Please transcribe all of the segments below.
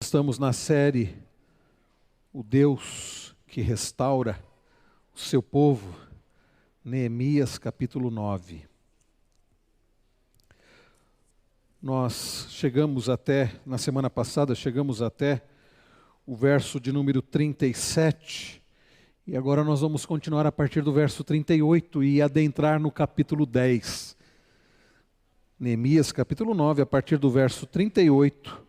Estamos na série O Deus que Restaura o Seu Povo, Neemias capítulo 9. Nós na semana passada, chegamos até o verso de número 37, e agora nós vamos continuar a partir do verso 38 e adentrar no capítulo 10. Neemias capítulo 9, a partir do verso 38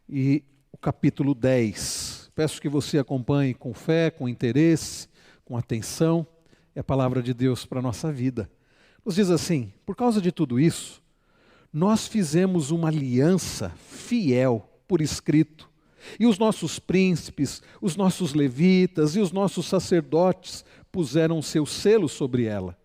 e o capítulo 10. Peço que você acompanhe com fé, com interesse, com atenção. É a palavra de Deus para a nossa vida. Nos diz assim: por causa de tudo isso, nós fizemos uma aliança fiel por escrito, e os nossos príncipes, os nossos levitas e os nossos sacerdotes puseram seu selo sobre ela.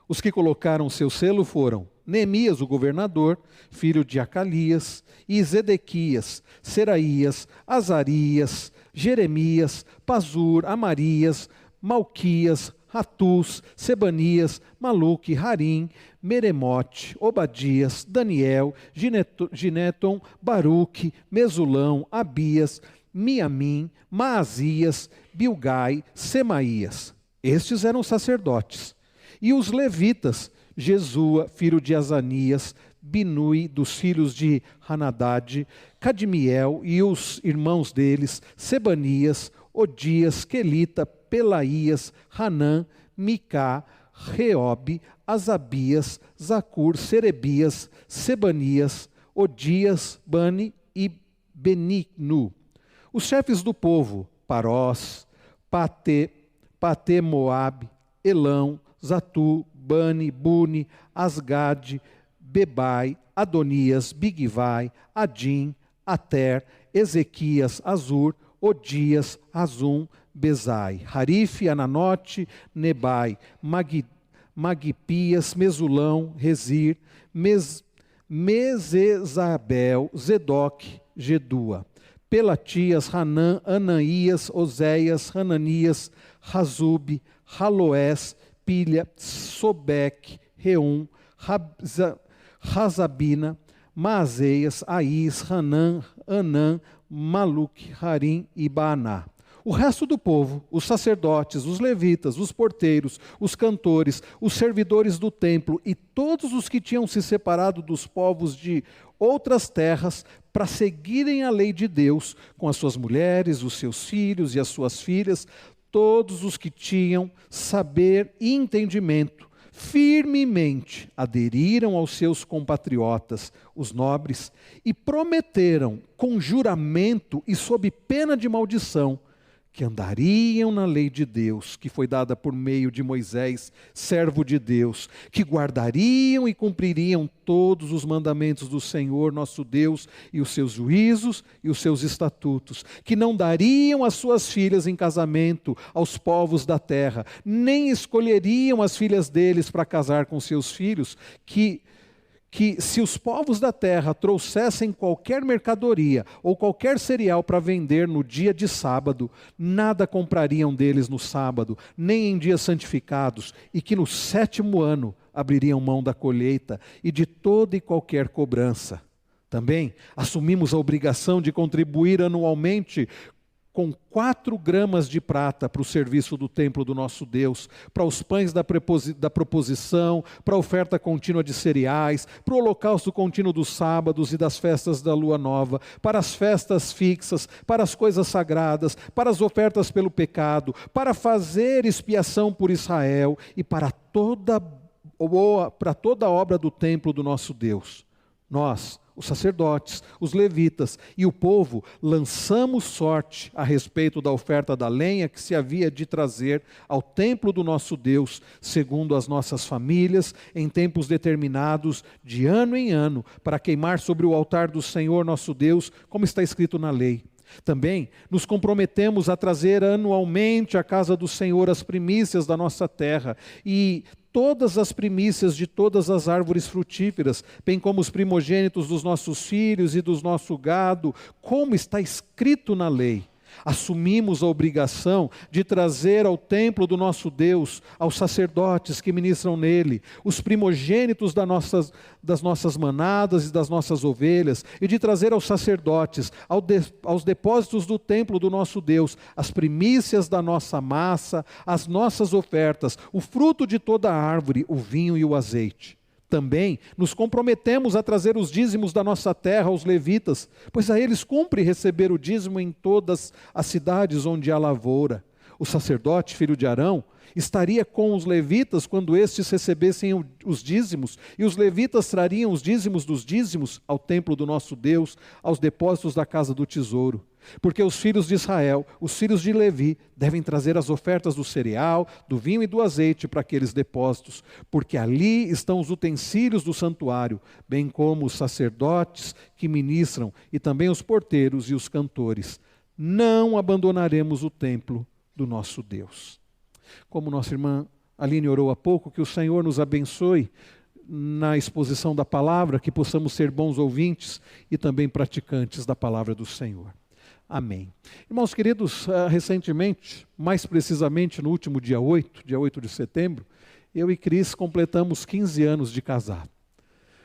Os que colocaram seu selo foram Neemias, o governador, filho de Acalias, e Zedequias, Seraías, Azarias, Jeremias, Pazur, Amarias, Malquias, Hatus, Sebanias, Maluque, Harim, Meremote, Obadias, Daniel, Gineton, Baruque, Mesulão, Abias, Miamim, Maasias, Bilgai, Semaías. Estes eram sacerdotes. E os levitas, Jesua, filho de Azanias, Binui, dos filhos de Hanadad, Cadmiel e os irmãos deles, Sebanias, Odias, Quelita, Pelaías, Hanã, Micá, Reobe, Azabias, Zacur, Serebias, Sebanias, Odias, Bani e Beninu. Os chefes do povo, Parós, Pate-Moabe, Elão, Zatu, Bani, Buni, Asgade, Bebai, Adonias, Bigvai, Adim, Ater, Ezequias, Azur, Odias, Azum, Bezai, Harife, Ananote, Nebai, Magpias, Mesulão, Rezir, Mesezabel, Zedoc, Gedua, Pelatias, Hanã, Anaías, Oséias, Hananias, Razube, Haloés, Pilha, Sobec, Reum, Razabina, Maazeias, Aís, Hanã, Anã, Maluque, Harim e Baaná. O resto do povo, os sacerdotes, os levitas, os porteiros, os cantores, os servidores do templo e todos os que tinham se separado dos povos de outras terras para seguirem a lei de Deus, com as suas mulheres, os seus filhos e as suas filhas, todos os que tinham saber e entendimento, firmemente aderiram aos seus compatriotas, os nobres, e prometeram com juramento e sob pena de maldição, que andariam na lei de Deus, que foi dada por meio de Moisés, servo de Deus, que guardariam e cumpririam todos os mandamentos do Senhor nosso Deus, e os seus juízos e os seus estatutos, que não dariam as suas filhas em casamento aos povos da terra, nem escolheriam as filhas deles para casar com seus filhos, que se os povos da terra trouxessem qualquer mercadoria ou qualquer cereal para vender no dia de sábado, nada comprariam deles no sábado, nem em dias santificados, e que no 7º ano abririam mão da colheita e de toda e qualquer cobrança. Também assumimos a obrigação de contribuir anualmente com 4 gramas de prata para o serviço do templo do nosso Deus, para os pães da proposição, para a oferta contínua de cereais, para o holocausto contínuo dos sábados e das festas da lua nova, para as festas fixas, para as coisas sagradas, para as ofertas pelo pecado, para fazer expiação por Israel e para toda a obra do templo do nosso Deus. Nós, os sacerdotes, os levitas e o povo, lançamos sorte a respeito da oferta da lenha que se havia de trazer ao templo do nosso Deus, segundo as nossas famílias, em tempos determinados, de ano em ano, para queimar sobre o altar do Senhor nosso Deus, como está escrito na lei. Também nos comprometemos a trazer anualmente à casa do Senhor as primícias da nossa terra e todas as primícias de todas as árvores frutíferas, bem como os primogênitos dos nossos filhos e do nosso gado, como está escrito na lei. Assumimos a obrigação de trazer ao templo do nosso Deus, aos sacerdotes que ministram nele, os primogênitos das nossas manadas e das nossas ovelhas, e de trazer aos sacerdotes, aos depósitos do templo do nosso Deus, as primícias da nossa massa, as nossas ofertas, o fruto de toda a árvore, o vinho e o azeite. Também nos comprometemos a trazer os dízimos da nossa terra aos levitas, pois a eles cumpre receber o dízimo em todas as cidades onde há lavoura. O sacerdote, filho de Arão, estaria com os levitas quando estes recebessem os dízimos, e os levitas trariam os dízimos dos dízimos ao templo do nosso Deus, aos depósitos da casa do tesouro. Porque os filhos de Israel, os filhos de Levi, devem trazer as ofertas do cereal, do vinho e do azeite para aqueles depósitos, porque ali estão os utensílios do santuário, bem como os sacerdotes que ministram, e também os porteiros e os cantores. Não abandonaremos o templo do nosso Deus. Como nossa irmã Aline orou há pouco, que o Senhor nos abençoe na exposição da palavra, que possamos ser bons ouvintes e também praticantes da palavra do Senhor. Amém. Irmãos queridos, recentemente, mais precisamente no último dia 8 de setembro, eu e Cris completamos 15 anos de casado.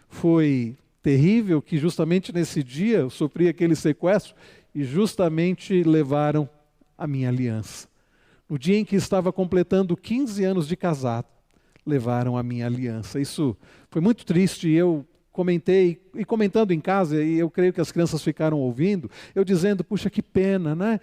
Foi terrível que justamente nesse dia eu sofri aquele sequestro e justamente levaram a minha aliança. No dia em que estava completando 15 anos de casado, levaram a minha aliança. Isso foi muito triste e eu comentei, e comentando em casa, e eu creio que as crianças ficaram ouvindo, eu dizendo, puxa, que pena, né?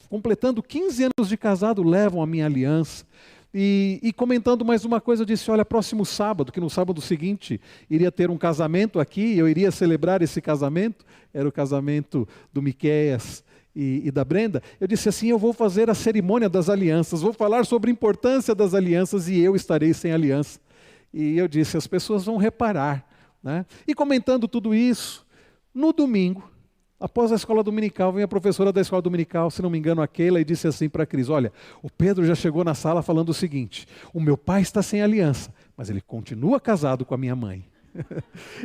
Completando 15 anos de casado, levam a minha aliança. E comentando mais uma coisa, eu disse, olha, próximo sábado, que no sábado seguinte iria ter um casamento aqui, eu iria celebrar esse casamento, era o casamento do Miqueias e da Brenda, eu disse assim, eu vou fazer a cerimônia das alianças, vou falar sobre a importância das alianças e eu estarei sem aliança. E eu disse, as pessoas vão reparar, né? E comentando tudo isso, no domingo, após a escola dominical, vem a professora da escola dominical, se não me engano, a Keila, e disse assim para a Cris, olha, o Pedro já chegou na sala falando o seguinte, o meu pai está sem aliança, mas ele continua casado com a minha mãe.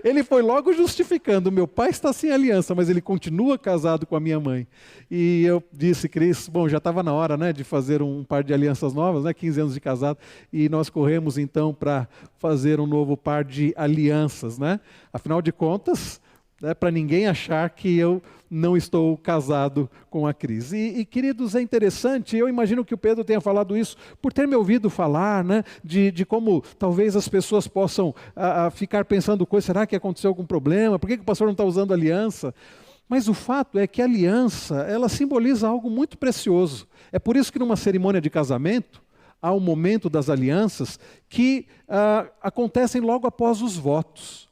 Ele foi logo justificando, meu pai está sem aliança, mas ele continua casado com a minha mãe. E eu disse, Cris, bom, já estava na hora, né, de fazer um par de alianças novas, né, 15 anos de casado, e nós corremos então para fazer um novo par de alianças, né? Afinal de contas, para ninguém achar que eu não estou casado com a Cris. E queridos, é interessante, eu imagino que o Pedro tenha falado isso por ter me ouvido falar, né, de como talvez as pessoas possam ficar pensando, será que aconteceu algum problema? Por que o pastor não está usando aliança? Mas o fato é que a aliança, ela simboliza algo muito precioso. É por isso que numa cerimônia de casamento, há um momento das alianças que acontecem logo após os votos.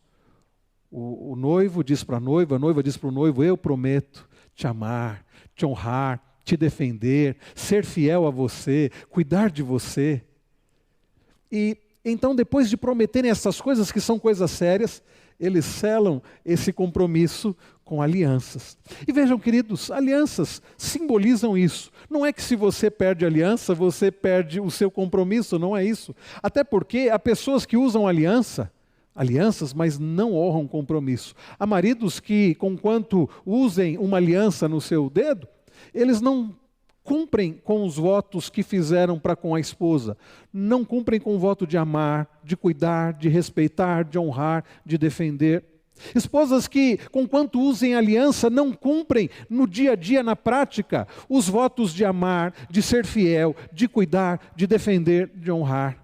O noivo diz para a noiva diz para o noivo, eu prometo te amar, te honrar, te defender, ser fiel a você, cuidar de você. E então, depois de prometerem essas coisas, que são coisas sérias, eles selam esse compromisso com alianças. E vejam, queridos, alianças simbolizam isso. Não é que se você perde aliança, você perde o seu compromisso, não é isso. Até porque há pessoas que usam alianças, mas não honram compromisso. Há maridos que, conquanto usem uma aliança no seu dedo, eles não cumprem com os votos que fizeram para com a esposa. Não cumprem com o voto de amar, de cuidar, de respeitar, de honrar, de defender. Esposas que, conquanto usem aliança, não cumprem no dia a dia, na prática, os votos de amar, de ser fiel, de cuidar, de defender, de honrar.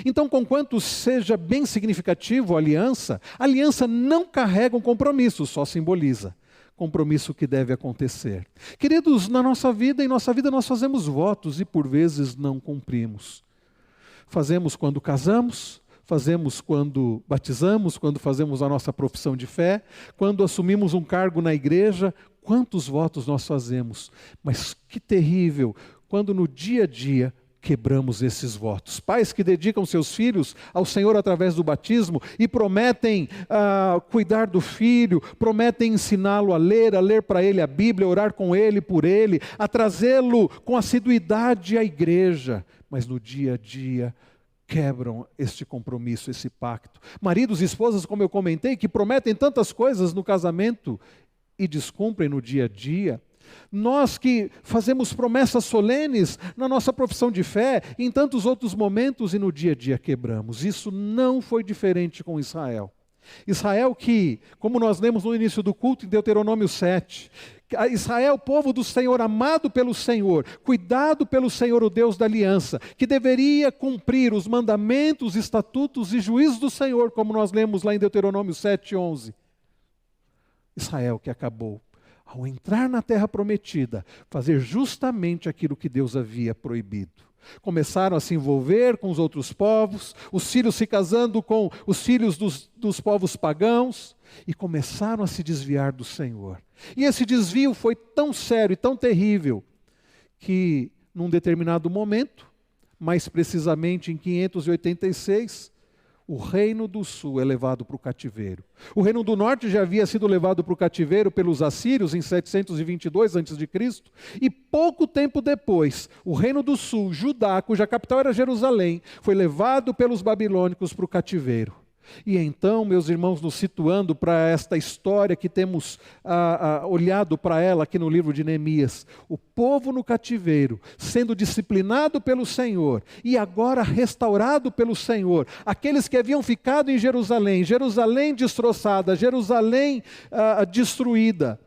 Então, conquanto seja bem significativo a aliança não carrega um compromisso, só simboliza. Compromisso que deve acontecer. Queridos, em nossa vida nós fazemos votos e por vezes não cumprimos. Fazemos quando casamos, fazemos quando batizamos, quando fazemos a nossa profissão de fé, quando assumimos um cargo na igreja, quantos votos nós fazemos. Mas que terrível, quando no dia a dia quebramos esses votos. Pais que dedicam seus filhos ao Senhor através do batismo e prometem cuidar do filho, prometem ensiná-lo a ler para ele a Bíblia, orar com ele, por ele, a trazê-lo com assiduidade à igreja, mas no dia a dia quebram este compromisso, esse pacto. Maridos e esposas, como eu comentei, que prometem tantas coisas no casamento e descumprem no dia a dia. Nós que fazemos promessas solenes na nossa profissão de fé, em tantos outros momentos e no dia a dia quebramos. Isso não foi diferente com Israel. Israel que, como nós lemos no início do culto em Deuteronômio 7, Israel, povo do Senhor, amado pelo Senhor, cuidado pelo Senhor, o Deus da aliança, que deveria cumprir os mandamentos, estatutos e juízos do Senhor, como nós lemos lá em Deuteronômio 7:11. Israel que acabou, ao entrar na terra prometida, fazer justamente aquilo que Deus havia proibido. Começaram a se envolver com os outros povos, os filhos se casando com os filhos dos povos pagãos, e começaram a se desviar do Senhor. E esse desvio foi tão sério e tão terrível, que num determinado momento, mais precisamente em 586, o reino do sul é levado para o cativeiro. O reino do norte já havia sido levado para o cativeiro pelos assírios em 722 a.C. E pouco tempo depois, o reino do sul, Judá, cuja capital era Jerusalém, foi levado pelos babilônicos para o cativeiro. E então, meus irmãos, nos situando para esta história que temos olhado para ela aqui no livro de Neemias, o povo no cativeiro, sendo disciplinado pelo Senhor e agora restaurado pelo Senhor, aqueles que haviam ficado em Jerusalém, Jerusalém destroçada, Jerusalém destruída,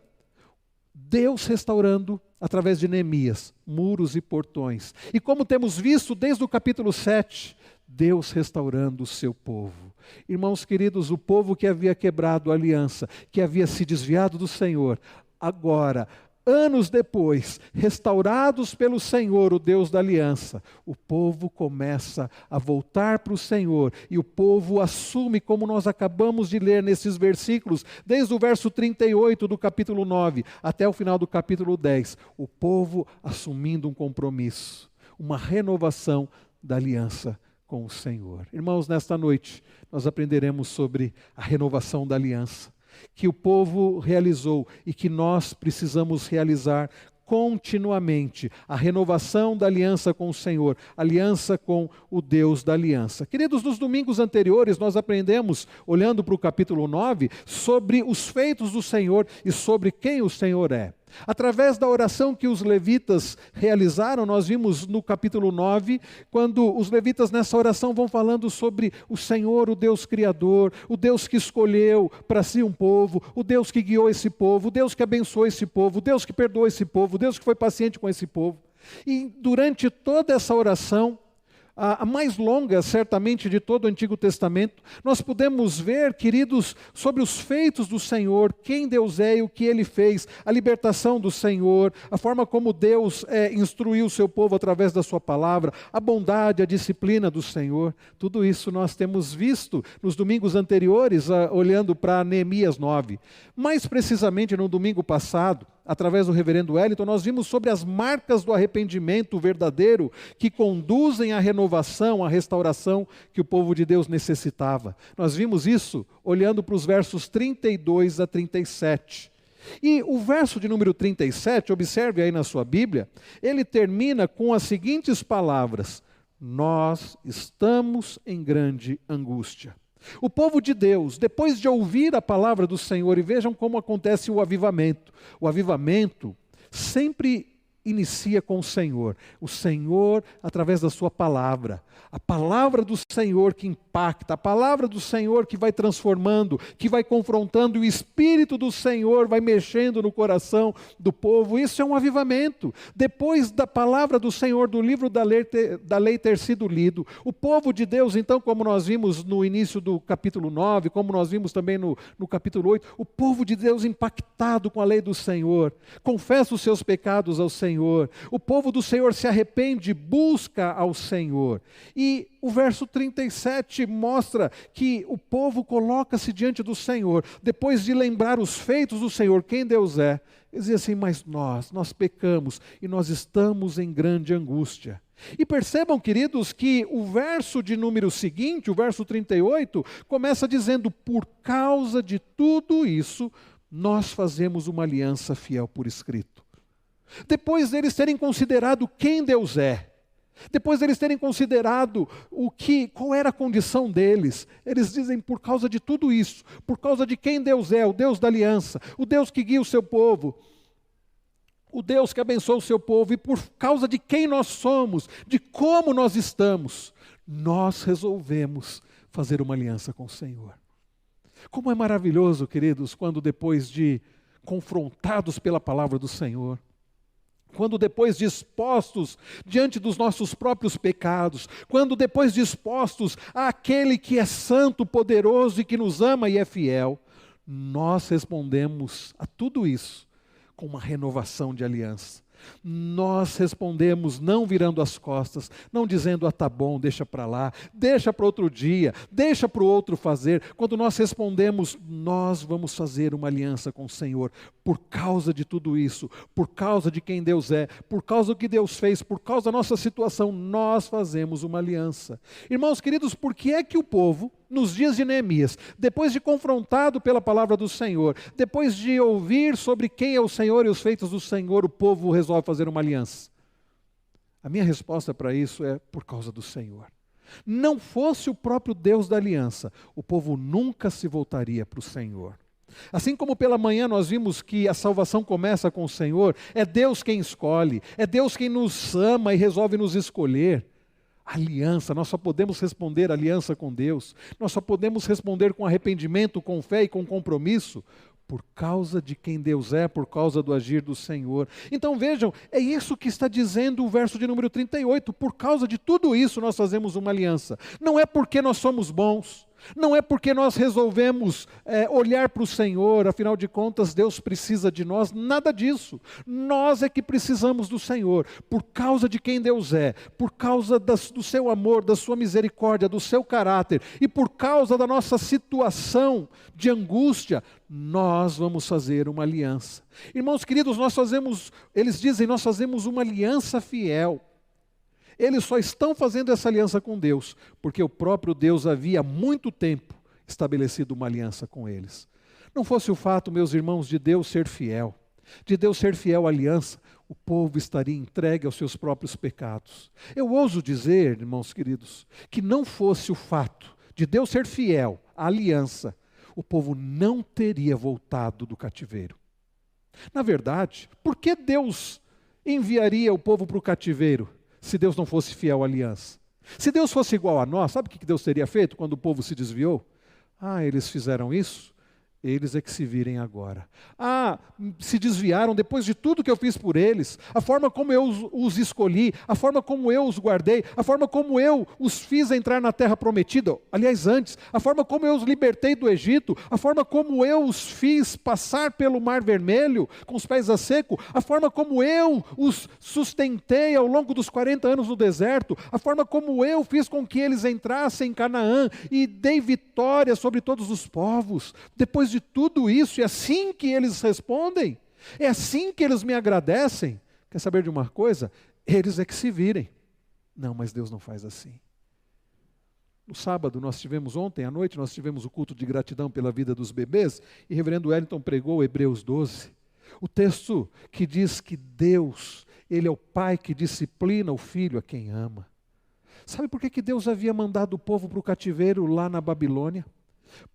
Deus restaurando através de Neemias, muros e portões. E como temos visto desde o capítulo 7, Deus restaurando o seu povo. Irmãos queridos, o povo que havia quebrado a aliança, que havia se desviado do Senhor, agora, anos depois, restaurados pelo Senhor, o Deus da aliança, o povo começa a voltar para o Senhor, e o povo assume, como nós acabamos de ler nesses versículos, desde o verso 38 do capítulo 9, até o final do capítulo 10, o povo assumindo um compromisso, uma renovação da aliança com o Senhor. Irmãos, nesta noite nós aprenderemos sobre a renovação da aliança, que o povo realizou e que nós precisamos realizar continuamente, a renovação da aliança com o Senhor, aliança com o Deus da aliança. Queridos, nos domingos anteriores nós aprendemos, olhando para o capítulo 9, sobre os feitos do Senhor e sobre quem o Senhor é. Através da oração que os levitas realizaram, nós vimos no capítulo 9, quando os levitas nessa oração vão falando sobre o Senhor, o Deus Criador, o Deus que escolheu para si um povo, o Deus que guiou esse povo, o Deus que abençoou esse povo, o Deus que perdoou esse povo, o Deus que foi paciente com esse povo. E durante toda essa oração, a mais longa, certamente, de todo o Antigo Testamento, nós podemos ver, queridos, sobre os feitos do Senhor, quem Deus é e o que Ele fez, a libertação do Senhor, a forma como Deus instruiu o seu povo através da sua palavra, a bondade, a disciplina do Senhor. Tudo isso nós temos visto nos domingos anteriores, olhando para Neemias 9. Mais precisamente, no domingo passado, através do reverendo Wellington, nós vimos sobre as marcas do arrependimento verdadeiro que conduzem à renovação, à restauração que o povo de Deus necessitava. Nós vimos isso olhando para os versos 32 a 37. E o verso de número 37, observe aí na sua Bíblia, ele termina com as seguintes palavras: nós estamos em grande angústia. O povo de Deus, depois de ouvir a palavra do Senhor, e vejam como acontece o avivamento. O avivamento sempre inicia com o Senhor através da sua palavra. A palavra do Senhor que impacta, a palavra do Senhor que vai transformando, que vai confrontando, e o Espírito do Senhor vai mexendo no coração do povo. Isso é um avivamento. Depois da palavra do Senhor, do livro da lei ter sido lido, o povo de Deus, então, como nós vimos no início do capítulo 9, como nós vimos também no capítulo 8, o povo de Deus impactado com a lei do Senhor, confessa os seus pecados ao Senhor, o povo do Senhor se arrepende, busca ao Senhor. E o verso 37 mostra que o povo coloca-se diante do Senhor, depois de lembrar os feitos do Senhor, quem Deus é. Ele diz assim: mas nós pecamos e nós estamos em grande angústia. E percebam, queridos, que o verso de número seguinte, o verso 38, começa dizendo: por causa de tudo isso, nós fazemos uma aliança fiel por escrito. Depois deles terem considerado quem Deus é, depois deles terem considerado qual era a condição deles, eles dizem: por causa de tudo isso, por causa de quem Deus é, o Deus da aliança, o Deus que guia o seu povo, o Deus que abençoa o seu povo, e por causa de quem nós somos, de como nós estamos, nós resolvemos fazer uma aliança com o Senhor. Como é maravilhoso, queridos, quando depois de confrontados pela palavra do Senhor, quando depois de expostos diante dos nossos próprios pecados, quando depois de expostos àquele que é santo, poderoso e que nos ama e é fiel, nós respondemos a tudo isso com uma renovação de aliança. Nós respondemos não virando as costas, não dizendo, tá bom, deixa para lá, deixa para outro dia, deixa para o outro fazer. Quando nós respondemos, nós vamos fazer uma aliança com o Senhor, por causa de tudo isso, por causa de quem Deus é, por causa do que Deus fez, por causa da nossa situação, nós fazemos uma aliança. Irmãos queridos, por que é que o povo, nos dias de Neemias, depois de confrontado pela palavra do Senhor, depois de ouvir sobre quem é o Senhor e os feitos do Senhor, o povo resolve fazer uma aliança? A minha resposta para isso é por causa do Senhor. Não fosse o próprio Deus da aliança, o povo nunca se voltaria para o Senhor. Assim como pela manhã nós vimos que a salvação começa com o Senhor, é Deus quem escolhe, é Deus quem nos ama e resolve nos escolher. Aliança, nós só podemos responder aliança com Deus, nós só podemos responder com arrependimento, com fé e com compromisso, por causa de quem Deus é, por causa do agir do Senhor. Então vejam, é isso que está dizendo o verso de número 38, por causa de tudo isso nós fazemos uma aliança. Não é porque nós somos bons, não é porque nós resolvemos olhar para o Senhor, afinal de contas Deus precisa de nós, nada disso. Nós é que precisamos do Senhor, por causa de quem Deus é, por causa do seu amor, da sua misericórdia, do seu caráter, e por causa da nossa situação de angústia, nós vamos fazer uma aliança. Irmãos queridos, eles dizem, nós fazemos uma aliança fiel. Eles só estão fazendo essa aliança com Deus, porque o próprio Deus havia há muito tempo estabelecido uma aliança com eles. Não fosse o fato, meus irmãos, de Deus ser fiel à aliança, o povo estaria entregue aos seus próprios pecados. Eu ouso dizer, irmãos queridos, que não fosse o fato de Deus ser fiel à aliança, o povo não teria voltado do cativeiro. Na verdade, por que Deus enviaria o povo para o cativeiro? Se Deus não fosse fiel à aliança. Se Deus fosse igual a nós, sabe o que Deus teria feito quando o povo se desviou? Eles fizeram isso? Eles é que se virem agora. Se desviaram depois de tudo que eu fiz por eles, a forma como eu os escolhi, a forma como eu os guardei, a forma como eu os fiz entrar na terra prometida, aliás antes, a forma como eu os libertei do Egito, a forma como eu os fiz passar pelo Mar Vermelho com os pés a seco, a forma como eu os sustentei ao longo dos 40 anos no deserto, a forma como eu fiz com que eles entrassem em Canaã e dei vitória sobre todos os povos. Depois de tudo isso, é assim que eles respondem? É assim que eles me agradecem? Quer saber de uma coisa? Eles é que se virem. Não, mas Deus não faz assim. No sábado, ontem à noite, nós tivemos o culto de gratidão pela vida dos bebês, e o reverendo Wellington pregou Hebreus 12. O texto que diz que Deus, Ele é o Pai que disciplina o Filho a quem ama. Sabe por que Deus havia mandado o povo para o cativeiro lá na Babilônia?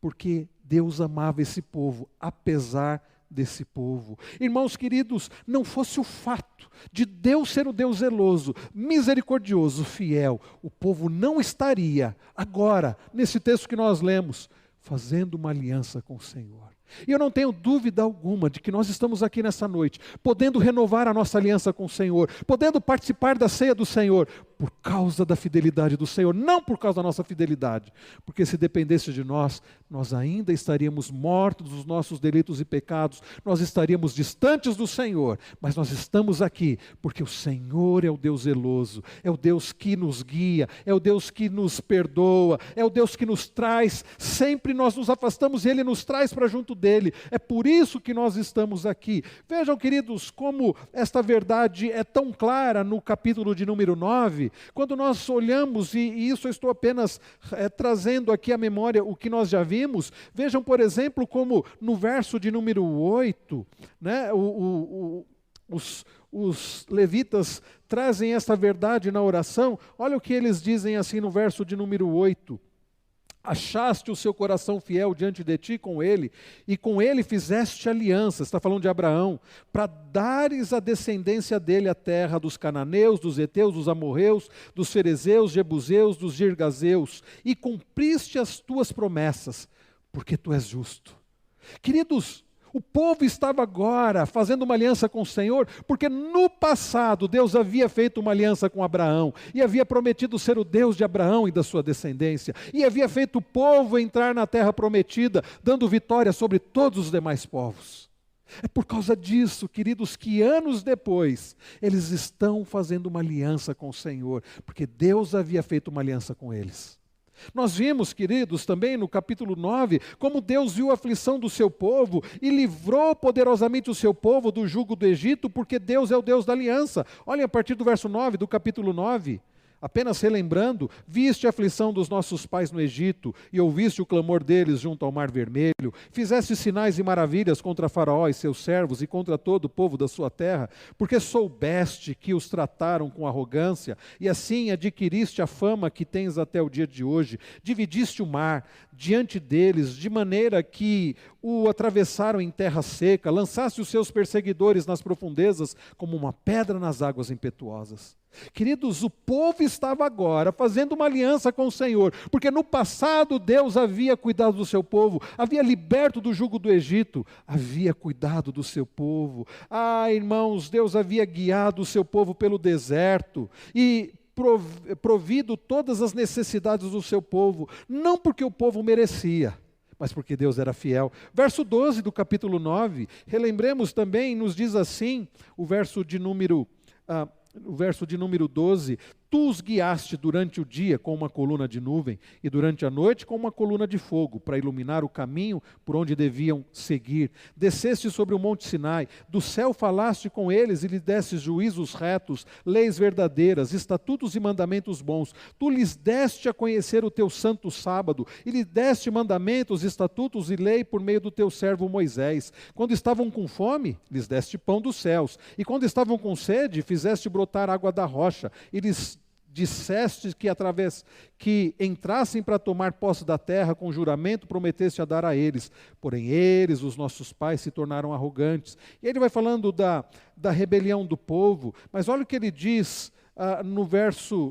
Porque Deus amava esse povo, apesar desse povo. Irmãos queridos, não fosse o fato de Deus ser o Deus zeloso, misericordioso, fiel, o povo não estaria agora, nesse texto que nós lemos, fazendo uma aliança com o Senhor. E eu não tenho dúvida alguma de que nós estamos aqui nessa noite, podendo renovar a nossa aliança com o Senhor, podendo participar da ceia do Senhor, por causa da fidelidade do Senhor, não por causa da nossa fidelidade, porque se dependesse de nós, nós ainda estaríamos mortos dos nossos delitos e pecados, nós estaríamos distantes do Senhor, mas nós estamos aqui, porque o Senhor é o Deus zeloso, é o Deus que nos guia, é o Deus que nos perdoa, é o Deus que nos traz, sempre nós nos afastamos e Ele nos traz para junto dEle, é por isso que nós estamos aqui. Vejam, queridos, como esta verdade é tão clara no capítulo de número 9, quando nós olhamos, e isso eu estou apenas trazendo aqui à memória o que nós já vimos, vejam, por exemplo, como no verso de número 8, né, os levitas trazem esta verdade na oração. Olha o que eles dizem assim no verso de número 8. achaste o seu coração fiel diante de ti com ele, e com ele fizeste aliança, está falando de Abraão, para dares à descendência dele a terra dos cananeus, dos heteus, dos amorreus, dos ferezeus, jebuseus, dos girgazeus, e cumpriste as tuas promessas, porque tu és justo. Queridos, o povo estava agora fazendo uma aliança com o Senhor, porque no passado Deus havia feito uma aliança com Abraão, e havia prometido ser o Deus de Abraão e da sua descendência, e havia feito o povo entrar na terra prometida, dando vitória sobre todos os demais povos. É por causa disso, queridos, que anos depois, eles estão fazendo uma aliança com o Senhor, porque Deus havia feito uma aliança com eles. Nós vimos, queridos, também no capítulo 9, como Deus viu a aflição do seu povo e livrou poderosamente o seu povo do jugo do Egito, porque Deus é o Deus da aliança. Olhem a partir do verso 9, do capítulo 9. Apenas relembrando, viste a aflição dos nossos pais no Egito, e ouviste o clamor deles junto ao Mar Vermelho, fizeste sinais e maravilhas contra Faraó e seus servos, e contra todo o povo da sua terra, porque soubeste que os trataram com arrogância, e assim adquiriste a fama que tens até o dia de hoje. Dividiste o mar diante deles, de maneira que o atravessaram em terra seca, lançaste os seus perseguidores nas profundezas, como uma pedra nas águas impetuosas. Queridos, o povo estava agora fazendo uma aliança com o Senhor, porque no passado Deus havia cuidado do seu povo, havia liberto do jugo do Egito, havia cuidado do seu povo. Irmãos, Deus havia guiado o seu povo pelo deserto e provido todas as necessidades do seu povo, não porque o povo merecia, mas porque Deus era fiel. Verso 12 do capítulo 9, relembremos também, nos diz assim, o verso de número 12, tu os guiaste durante o dia com uma coluna de nuvem e durante a noite com uma coluna de fogo, para iluminar o caminho por onde deviam seguir. Desceste sobre o monte Sinai, do céu falaste com eles e lhes destes juízos retos, leis verdadeiras, estatutos e mandamentos bons. Tu lhes deste a conhecer o teu santo sábado e lhes deste mandamentos, estatutos e lei por meio do teu servo Moisés. Quando estavam com fome, lhes deste pão dos céus, e quando estavam com sede, fizeste brotar água da rocha, e lhes disseste que entrassem para tomar posse da terra, com juramento prometeste a dar a eles. Porém eles, os nossos pais, se tornaram arrogantes. E ele vai falando da rebelião do povo, mas olha o que ele diz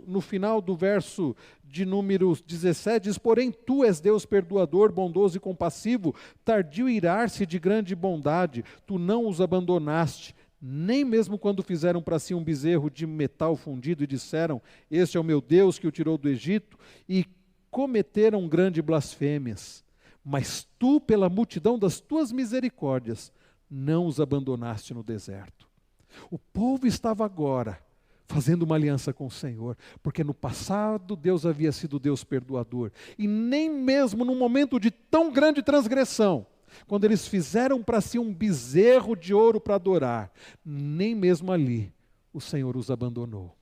no final do verso de número 17, diz: porém tu és Deus perdoador, bondoso e compassivo, tardio irar-se de grande bondade, tu não os abandonaste, nem mesmo quando fizeram para si um bezerro de metal fundido e disseram, este é o meu Deus que o tirou do Egito, e cometeram grandes blasfêmias. Mas tu, pela multidão das tuas misericórdias, não os abandonaste no deserto. O povo estava agora fazendo uma aliança com o Senhor, porque no passado Deus havia sido Deus perdoador, e nem mesmo num momento de tão grande transgressão, quando eles fizeram para si um bezerro de ouro para adorar, nem mesmo ali o Senhor os abandonou.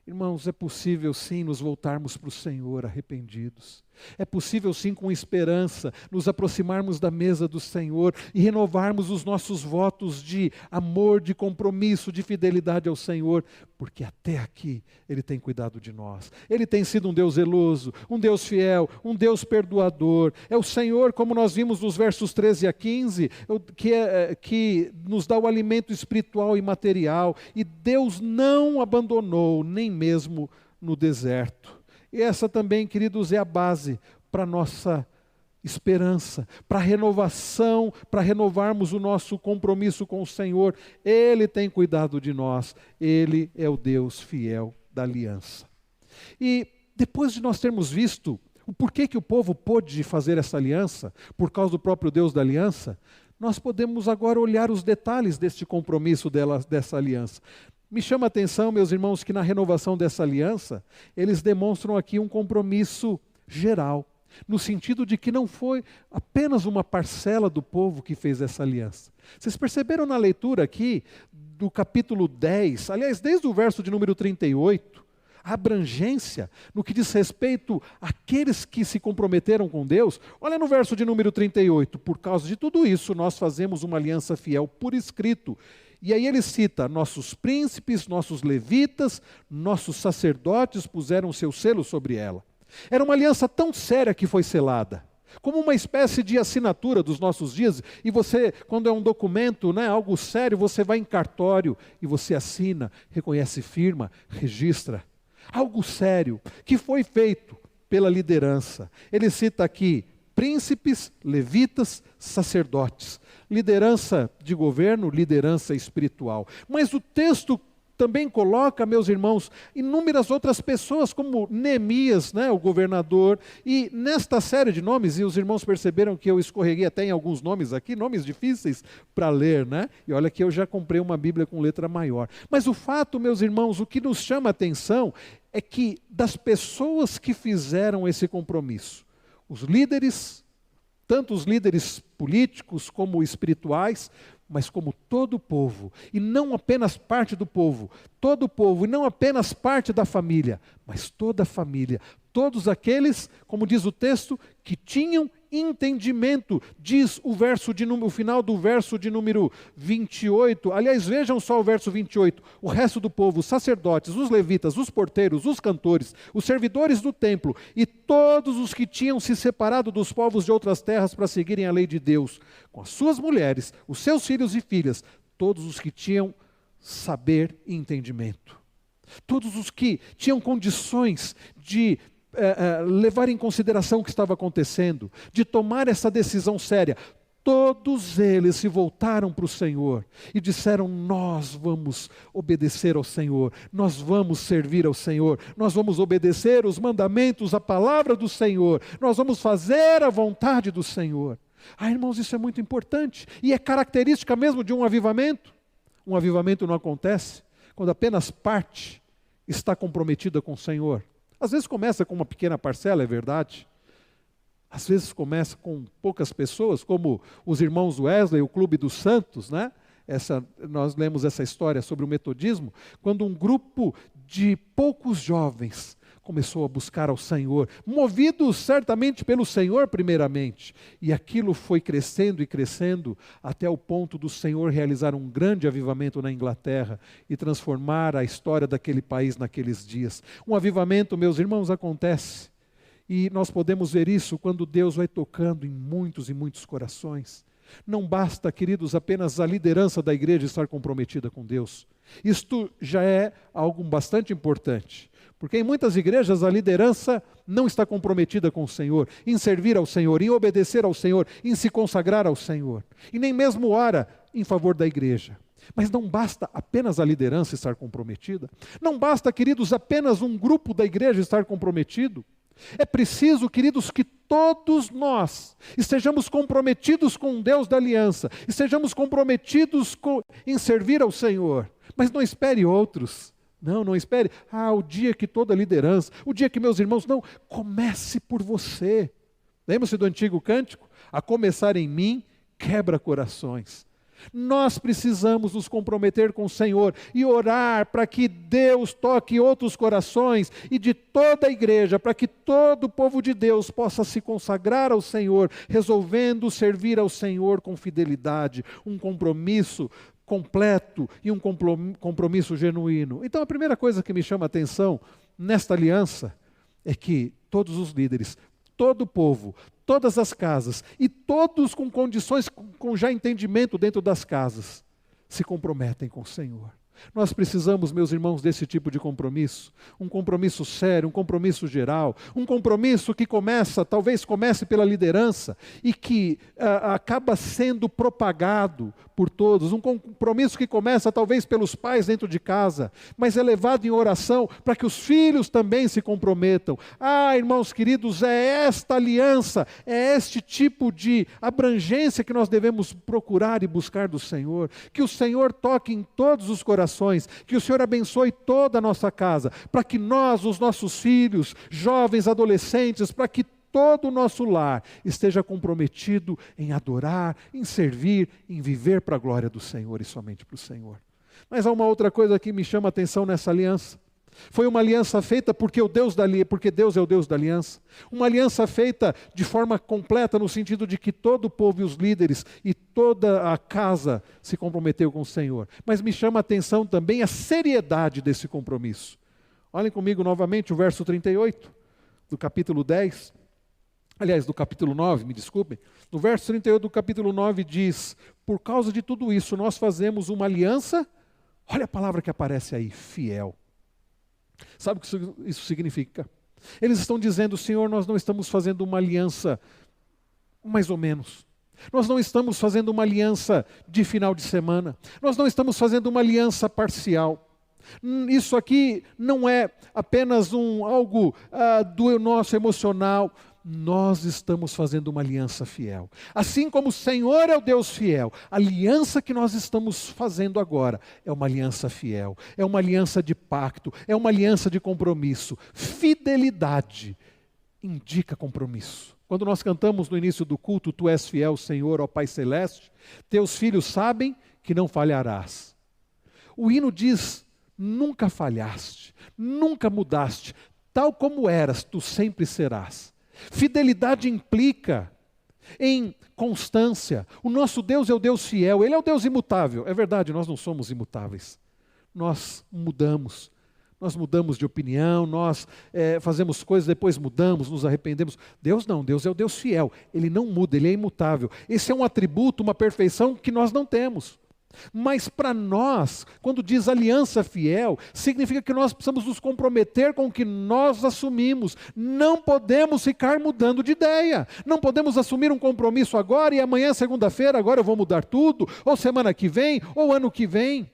Irmãos, é possível sim nos voltarmos para o Senhor arrependidos. É possível sim, com esperança, nos aproximarmos da mesa do Senhor e renovarmos os nossos votos de amor, de compromisso, de fidelidade ao Senhor, porque até aqui Ele tem cuidado de nós. Ele tem sido um Deus zeloso, um Deus fiel, um Deus perdoador. É o Senhor, como nós vimos nos versos 13 a 15, que nos dá o alimento espiritual e material, e Deus não abandonou, nem mesmo no deserto. E essa também, queridos, é a base para a nossa esperança, para a renovação, para renovarmos o nosso compromisso com o Senhor. Ele tem cuidado de nós, Ele é o Deus fiel da aliança. E depois de nós termos visto o porquê que o povo pôde fazer essa aliança, por causa do próprio Deus da aliança, nós podemos agora olhar os detalhes deste compromisso dessa aliança. Me chama a atenção, meus irmãos, que na renovação dessa aliança, eles demonstram aqui um compromisso geral, no sentido de que não foi apenas uma parcela do povo que fez essa aliança. Vocês perceberam na leitura aqui do capítulo 10, aliás, desde o verso de número 38, a abrangência no que diz respeito àqueles que se comprometeram com Deus. Olha no verso de número 38, por causa de tudo isso nós fazemos uma aliança fiel por escrito. E aí ele cita, nossos príncipes, nossos levitas, nossos sacerdotes puseram seu selo sobre ela. Era uma aliança tão séria que foi selada, como uma espécie de assinatura dos nossos dias. E você, quando é um documento, né, algo sério, você vai em cartório e você assina, reconhece firma, registra. Algo sério que foi feito pela liderança. Ele cita aqui príncipes, levitas, sacerdotes. Liderança de governo, liderança espiritual. Mas o texto também coloca, meus irmãos, inúmeras outras pessoas, como Neemias, né, o governador, e nesta série de nomes, e os irmãos perceberam que eu escorreguei até em alguns nomes aqui, nomes difíceis para ler, né? E olha que eu já comprei uma Bíblia com letra maior. Mas o fato, meus irmãos, o que nos chama a atenção é que das pessoas que fizeram esse compromisso, os líderes, tanto os líderes políticos como espirituais, mas como todo o povo, e não apenas parte do povo, todo o povo, e não apenas parte da família, mas toda a família, todos aqueles, como diz o texto, que tinham entendimento, diz o final do verso de número 28, aliás, vejam só o verso 28, o resto do povo, os sacerdotes, os levitas, os porteiros, os cantores, os servidores do templo, e todos os que tinham se separado dos povos de outras terras para seguirem a lei de Deus, com as suas mulheres, os seus filhos e filhas, todos os que tinham saber e entendimento, todos os que tinham condições de levar em consideração o que estava acontecendo, de tomar essa decisão séria, todos eles se voltaram para o Senhor e disseram: nós vamos obedecer ao Senhor, nós vamos servir ao Senhor, nós vamos obedecer os mandamentos, a palavra do Senhor, nós vamos fazer a vontade do Senhor. Irmãos, isso é muito importante e é característica mesmo de um avivamento. Um avivamento não acontece quando apenas parte está comprometida com o Senhor. Às vezes começa com uma pequena parcela, é verdade. Às vezes começa com poucas pessoas, como os irmãos Wesley, o Clube dos Santos, né? Nós lemos essa história sobre o metodismo, quando um grupo de poucos jovens começou a buscar ao Senhor, movidos certamente pelo Senhor primeiramente, e aquilo foi crescendo e crescendo, até o ponto do Senhor realizar um grande avivamento na Inglaterra, e transformar a história daquele país naqueles dias. Um avivamento, meus irmãos, acontece, e nós podemos ver isso quando Deus vai tocando em muitos e muitos corações. Não basta, queridos, apenas a liderança da igreja estar comprometida com Deus. Isto já é algo bastante importante, porque em muitas igrejas a liderança não está comprometida com o Senhor, em servir ao Senhor, em obedecer ao Senhor, em se consagrar ao Senhor, e nem mesmo ora em favor da igreja. Mas não basta apenas a liderança estar comprometida, não basta, queridos, apenas um grupo da igreja estar comprometido. É preciso, queridos, que todos nós estejamos comprometidos com o Deus da aliança, estejamos comprometidos em servir ao Senhor. Mas não espere outros. Não espere. O dia que toda liderança, o dia que meus irmãos, não, comece por você. Lembra-se do antigo cântico? A começar em mim, quebra corações. Nós precisamos nos comprometer com o Senhor e orar para que Deus toque outros corações e de toda a igreja, para que todo o povo de Deus possa se consagrar ao Senhor, resolvendo servir ao Senhor com fidelidade, um compromisso completo e um compromisso genuíno. Então a primeira coisa que me chama a atenção nesta aliança é que todos os líderes, todo o povo, todas as casas e todos com condições, com já entendimento dentro das casas, se comprometem com o Senhor. Nós precisamos, meus irmãos, desse tipo de compromisso, um compromisso sério, um compromisso geral, um compromisso que talvez comece pela liderança e que acaba sendo propagado por todos, um compromisso que começa talvez pelos pais dentro de casa, mas é levado em oração para que os filhos também se comprometam. Irmãos queridos, é esta aliança, é este tipo de abrangência que nós devemos procurar e buscar do Senhor, que o Senhor toque em todos os corações, que o Senhor abençoe toda a nossa casa, para que nós, os nossos filhos, jovens, adolescentes, para que todo o nosso lar esteja comprometido em adorar, em servir, em viver para a glória do Senhor e somente para o Senhor. Mas há uma outra coisa que me chama a atenção nessa aliança. Foi uma aliança feita porque Deus é o Deus da aliança. Uma aliança feita de forma completa, no sentido de que todo o povo e os líderes e toda a casa se comprometeu com o Senhor. Mas me chama a atenção também a seriedade desse compromisso. Olhem comigo novamente o verso 38. do capítulo 10, aliás, do capítulo 9, me desculpem, no verso 38 do capítulo 9 diz: por causa de tudo isso, nós fazemos uma aliança, olha a palavra que aparece aí, fiel. Sabe o que isso significa? Eles estão dizendo: Senhor, nós não estamos fazendo uma aliança mais ou menos. Nós não estamos fazendo uma aliança de final de semana. Nós não estamos fazendo uma aliança parcial. Isso aqui não é apenas algo do nosso emocional. Nós estamos fazendo uma aliança fiel. Assim como o Senhor é o Deus fiel, a aliança que nós estamos fazendo agora é uma aliança fiel, é uma aliança de pacto, é uma aliança de compromisso. Fidelidade indica compromisso. Quando nós cantamos no início do culto: Tu és fiel, Senhor, ó Pai Celeste, teus filhos sabem que não falharás. O hino diz: nunca falhaste, nunca mudaste, tal como eras, tu sempre serás. Fidelidade implica em constância. O nosso Deus é o Deus fiel, Ele é o Deus imutável. É verdade, nós não somos imutáveis. Nós mudamos de opinião, nós fazemos coisas, depois mudamos, nos arrependemos. Deus não, Deus é o Deus fiel. Ele não muda, Ele é imutável. Esse é um atributo, uma perfeição que nós não temos. Mas para nós, quando diz aliança fiel, significa que nós precisamos nos comprometer com o que nós assumimos. Não podemos ficar mudando de ideia. Não podemos assumir um compromisso agora e amanhã, segunda-feira, agora eu vou mudar tudo, ou semana que vem, ou ano que vem.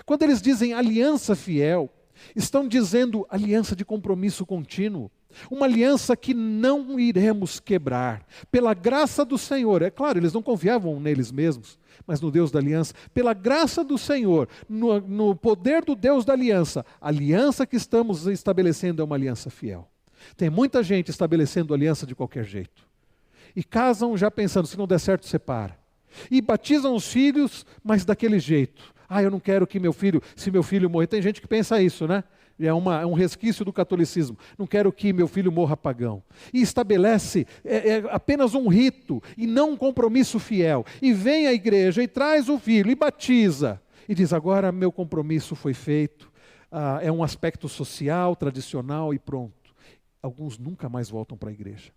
Quando eles dizem aliança fiel, estão dizendo aliança de compromisso contínuo. Uma aliança que não iremos quebrar. Pela graça do Senhor, é claro, eles não confiavam neles mesmos, mas no Deus da aliança. Pela graça do Senhor, no poder do Deus da aliança, a aliança que estamos estabelecendo é uma aliança fiel. Tem muita gente estabelecendo aliança de qualquer jeito. E casam já pensando: se não der certo, separa. E batizam os filhos, mas daquele jeito. Eu não quero que se meu filho morrer. Tem gente que pensa isso, né? É um resquício do catolicismo. Não quero que meu filho morra pagão. E estabelece apenas um rito e não um compromisso fiel. E vem à igreja e traz o filho e batiza. E diz: agora meu compromisso foi feito. É um aspecto social, tradicional e pronto. Alguns nunca mais voltam para a igreja.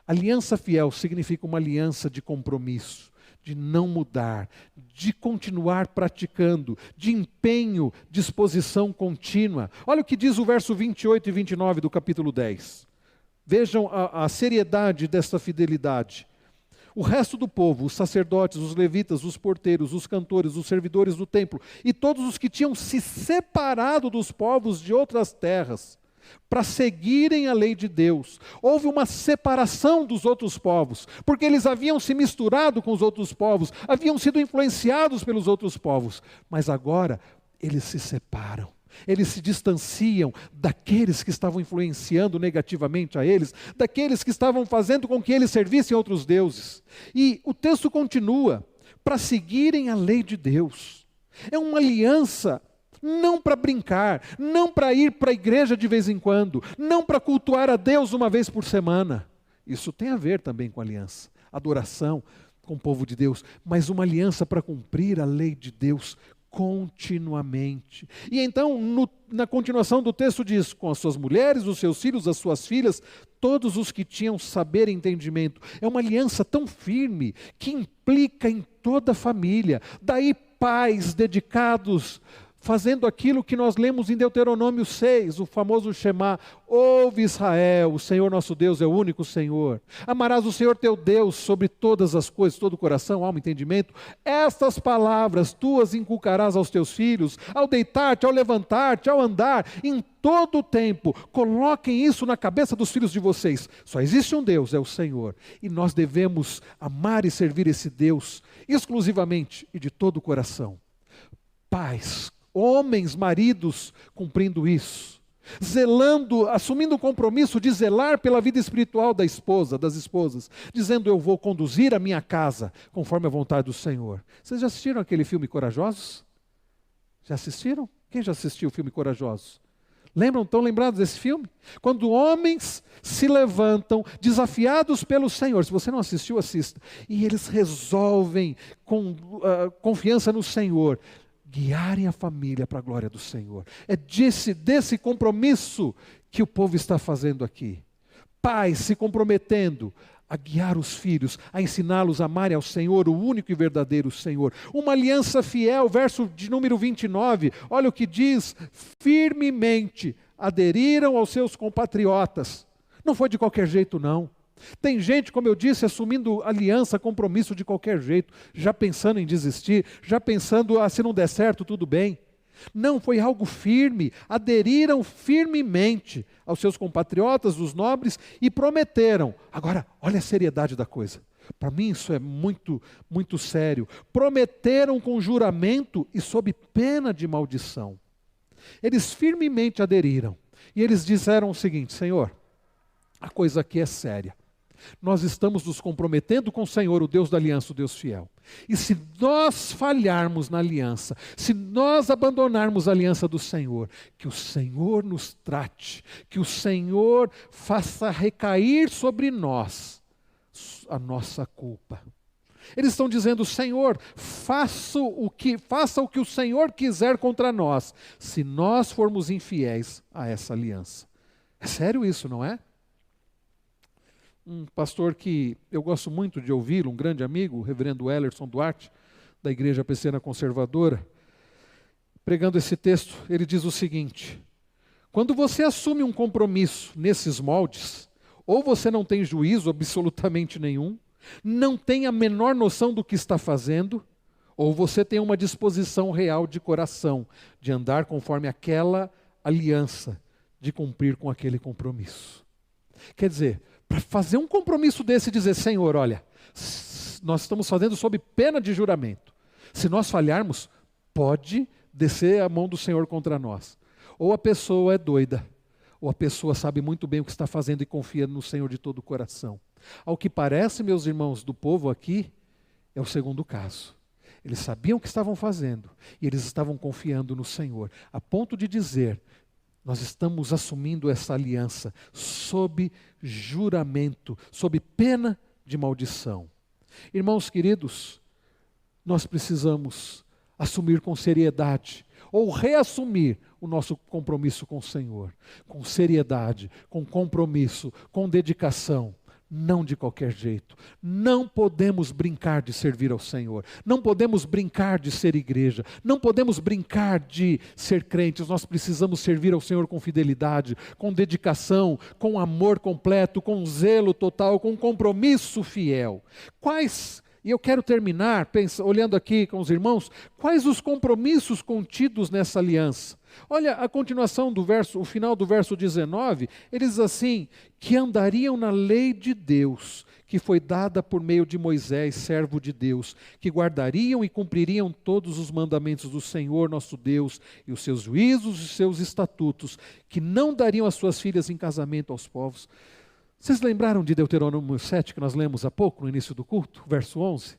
Aliança fiel significa uma aliança de compromisso, de não mudar, de continuar praticando, de empenho, disposição contínua. Olha o que diz o verso 28 e 29 do capítulo 10. Vejam a seriedade dessa fidelidade. O resto do povo, os sacerdotes, os levitas, os porteiros, os cantores, os servidores do templo e todos os que tinham se separado dos povos de outras terras, para seguirem a lei de Deus. Houve uma separação dos outros povos, porque eles haviam se misturado com os outros povos, haviam sido influenciados pelos outros povos, mas agora eles se separam, eles se distanciam daqueles que estavam influenciando negativamente a eles, daqueles que estavam fazendo com que eles servissem a outros deuses. E o texto continua: para seguirem a lei de Deus. É uma aliança. Não para brincar, não para ir para a igreja de vez em quando, não para cultuar a Deus uma vez por semana. Isso tem a ver também com aliança, adoração com o povo de Deus, mas uma aliança para cumprir a lei de Deus continuamente. E então, na continuação do texto diz: com as suas mulheres, os seus filhos, as suas filhas, todos os que tinham saber e entendimento. É uma aliança tão firme que implica em toda a família. Daí pais dedicados, fazendo aquilo que nós lemos em Deuteronômio 6, o famoso Shema: ouve Israel, o Senhor nosso Deus é o único Senhor. Amarás o Senhor teu Deus sobre todas as coisas, todo o coração, alma e entendimento. Estas palavras tu as inculcarás aos teus filhos, ao deitar-te, ao levantar-te, ao andar, em todo o tempo. Coloquem isso na cabeça dos filhos de vocês. Só existe um Deus, é o Senhor. E nós devemos amar e servir esse Deus exclusivamente e de todo o coração. Pais, homens, maridos, cumprindo isso, zelando, assumindo o compromisso de zelar pela vida espiritual das esposas, dizendo: eu vou conduzir a minha casa conforme a vontade do Senhor. Vocês já assistiram aquele filme Corajosos? Já assistiram? Quem já assistiu o filme Corajosos? Estão lembrados desse filme? Quando homens se levantam, desafiados pelo Senhor. Se você não assistiu, assista. E eles resolvem, com confiança no Senhor, guiarem a família para a glória do Senhor. É desse compromisso que o povo está fazendo aqui. Pais se comprometendo a guiar os filhos, a ensiná-los a amarem ao Senhor, o único e verdadeiro Senhor. Uma aliança fiel, verso de número 29, olha o que diz: firmemente aderiram aos seus compatriotas. Não foi de qualquer jeito, não. Tem gente, como eu disse, assumindo aliança, compromisso de qualquer jeito, já pensando em desistir, já pensando, se não der certo, tudo bem. Não, foi algo firme, aderiram firmemente aos seus compatriotas, os nobres, e prometeram. Agora, olha a seriedade da coisa. Para mim isso é muito, muito sério. Prometeram com juramento e sob pena de maldição. Eles firmemente aderiram. E eles disseram o seguinte: Senhor, a coisa aqui é séria. Nós estamos nos comprometendo com o Senhor, o Deus da aliança, o Deus fiel. E se nós falharmos na aliança, se nós abandonarmos a aliança do Senhor, que o Senhor nos trate, que o Senhor faça recair sobre nós a nossa culpa. Eles estão dizendo: Senhor, faça o que o Senhor quiser contra nós, se nós formos infiéis a essa aliança. É sério isso, não é? Um pastor que eu gosto muito de ouvi-lo, um grande amigo, o reverendo Ellerson Duarte, da Igreja Pecena Conservadora, pregando esse texto, ele diz o seguinte: quando você assume um compromisso nesses moldes, ou você não tem juízo absolutamente nenhum, não tem a menor noção do que está fazendo, ou você tem uma disposição real de coração, de andar conforme aquela aliança, de cumprir com aquele compromisso. Quer dizer, para fazer um compromisso desse e dizer: Senhor, olha, nós estamos fazendo sob pena de juramento. Se nós falharmos, pode descer a mão do Senhor contra nós. Ou a pessoa é doida, ou a pessoa sabe muito bem o que está fazendo e confia no Senhor de todo o coração. Ao que parece, meus irmãos do povo aqui, é o segundo caso. Eles sabiam o que estavam fazendo e eles estavam confiando no Senhor, a ponto de dizer: nós estamos assumindo essa aliança sob juramento, sob pena de maldição. Irmãos queridos, nós precisamos assumir com seriedade, ou reassumir o nosso compromisso com o Senhor, com seriedade, com compromisso, com dedicação. Não de qualquer jeito. Não podemos brincar de servir ao Senhor. Não podemos brincar de ser igreja. Não podemos brincar de ser crentes. Nós precisamos servir ao Senhor com fidelidade, com dedicação, com amor completo, com zelo total, com compromisso fiel. E eu quero terminar olhando aqui com os irmãos, quais os compromissos contidos nessa aliança? Olha a continuação do verso, o final do verso 19, ele diz assim: que andariam na lei de Deus, que foi dada por meio de Moisés, servo de Deus, que guardariam e cumpririam todos os mandamentos do Senhor nosso Deus, e os seus juízos e os seus estatutos, que não dariam as suas filhas em casamento aos povos. Vocês lembraram de Deuteronômio 7, que nós lemos há pouco, no início do culto, verso 11?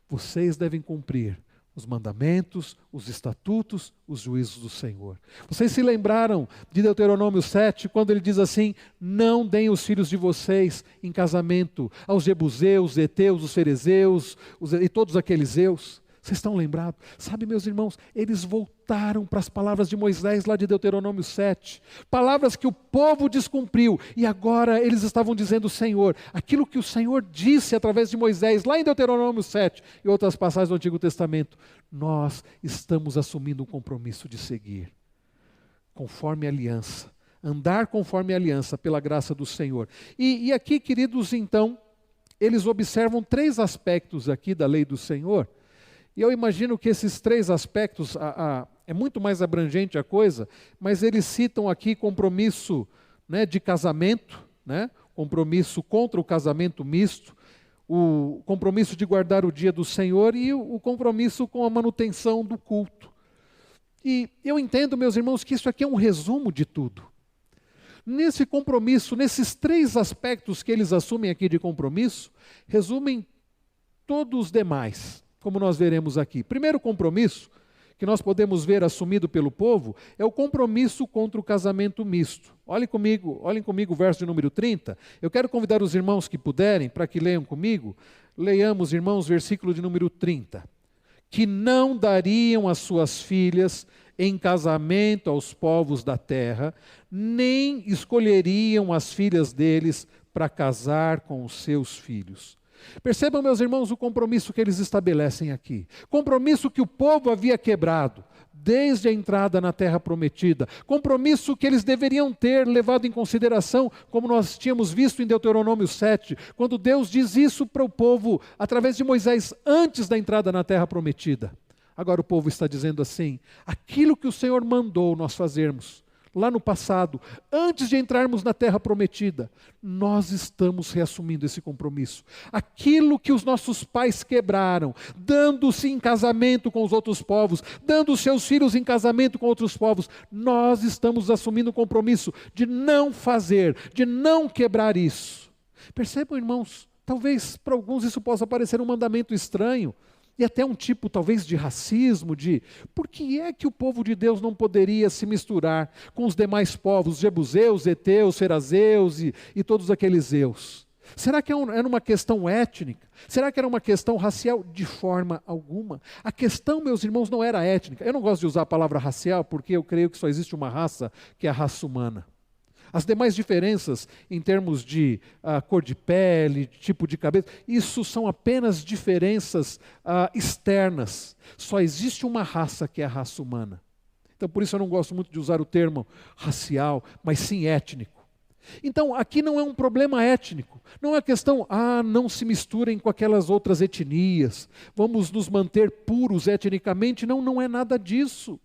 Vocês devem cumprir os mandamentos, os estatutos, os juízos do Senhor. Vocês se lembraram de Deuteronômio 7, quando ele diz assim: não deem os filhos de vocês em casamento aos jebuseus, os heteus, os ferezeus e todos aqueles zeus. Vocês estão lembrados? Sabe, meus irmãos, eles voltaram para as palavras de Moisés lá de Deuteronômio 7. Palavras que o povo descumpriu. E agora eles estavam dizendo: Senhor, aquilo que o Senhor disse através de Moisés, lá em Deuteronômio 7 e outras passagens do Antigo Testamento, nós estamos assumindo um compromisso de seguir conforme a aliança. Andar conforme a aliança, pela graça do Senhor. E aqui, queridos, então, eles observam 3 aspectos aqui da lei do Senhor. E eu imagino que esses 3 aspectos, é muito mais abrangente a coisa, mas eles citam aqui compromisso, né, de casamento, né, compromisso contra o casamento misto, o compromisso de guardar o dia do Senhor e o compromisso com a manutenção do culto. E eu entendo, meus irmãos, que isso aqui é um resumo de tudo. Nesse compromisso, nesses 3 aspectos que eles assumem aqui de compromisso, resumem todos os demais, como nós veremos aqui. Primeiro compromisso que nós podemos ver assumido pelo povo é o compromisso contra o casamento misto. Olhem comigo o verso de número 30. Eu quero convidar os irmãos que puderem para que leiam comigo. Leiamos, irmãos, versículo de número 30. que não dariam as suas filhas em casamento aos povos da terra, nem escolheriam as filhas deles para casar com os seus filhos. Percebam, meus irmãos, o compromisso que eles estabelecem aqui. Compromisso que o povo havia quebrado desde a entrada na terra prometida. Compromisso que eles deveriam ter levado em consideração, como nós tínhamos visto em Deuteronômio 7, quando Deus diz isso para o povo através de Moisés antes da entrada na terra prometida. Agora o povo está dizendo assim: aquilo que o Senhor mandou nós fazermos lá no passado, antes de entrarmos na terra prometida, nós estamos reassumindo esse compromisso. Aquilo que os nossos pais quebraram, dando-se em casamento com os outros povos, dando os seus filhos em casamento com outros povos, nós estamos assumindo o compromisso de não fazer, de não quebrar isso. Percebam, irmãos, talvez para alguns isso possa parecer um mandamento estranho, e até um tipo talvez de racismo, por que é que o povo de Deus não poderia se misturar com os demais povos, jebuseus, heteus, ferazeus e todos aqueles eus? Será que era uma questão étnica? Será que era uma questão racial? De forma alguma. A questão, meus irmãos, não era étnica. Eu não gosto de usar a palavra racial porque eu creio que só existe uma raça, que é a raça humana. As demais diferenças em termos de cor de pele, tipo de cabeça, isso são apenas diferenças externas. Só existe uma raça que é a raça humana. Então por isso eu não gosto muito de usar o termo racial, mas sim étnico. Então aqui não é um problema étnico, não é questão, não se misturem com aquelas outras etnias, vamos nos manter puros etnicamente, não é nada disso.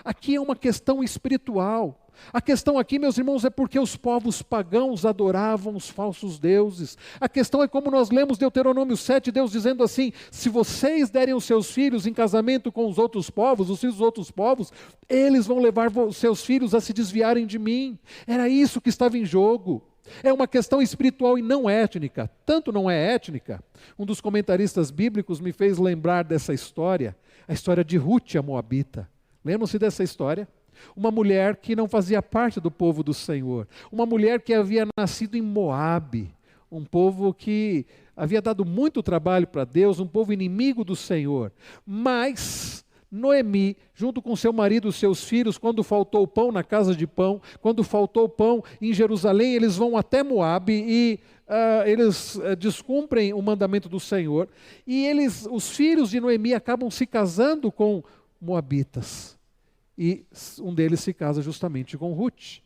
Aqui é uma questão espiritual. A questão aqui, meus irmãos, é porque os povos pagãos adoravam os falsos deuses. A questão é como nós lemos Deuteronômio 7, Deus dizendo assim: se vocês derem os seus filhos em casamento com os outros povos, os filhos dos outros povos, eles vão levar os seus filhos a se desviarem de mim. Era isso que estava em jogo. É uma questão espiritual e não étnica. Tanto não é étnica, um dos comentaristas bíblicos me fez lembrar dessa história, a história de Ruth, a Moabita. Lembram-se dessa história? Uma mulher que não fazia parte do povo do Senhor. Uma mulher que havia nascido em Moabe. Um povo que havia dado muito trabalho para Deus, um povo inimigo do Senhor. Mas Noemi, junto com seu marido e seus filhos, quando faltou pão na casa de pão, quando faltou pão em Jerusalém, eles vão até Moabe e eles descumprem o mandamento do Senhor. E os filhos de Noemi acabam se casando com moabitas. E um deles se casa justamente com Ruth.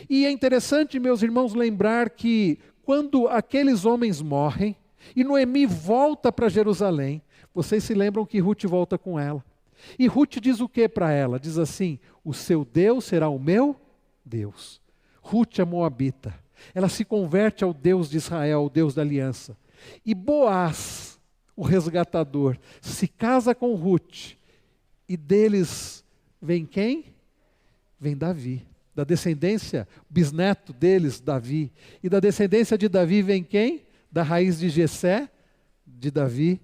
E é interessante, meus irmãos, lembrar que quando aqueles homens morrem e Noemi volta para Jerusalém, vocês se lembram que Ruth volta com ela. E Ruth diz o que para ela? Diz assim: o seu Deus será o meu Deus. Ruth é moabita. Ela se converte ao Deus de Israel, ao Deus da aliança. E Boaz, o resgatador, se casa com Ruth. E deles vem quem? Vem Davi. Da descendência, bisneto deles, Davi. E da descendência de Davi vem quem? Da raiz de Jessé, de Davi,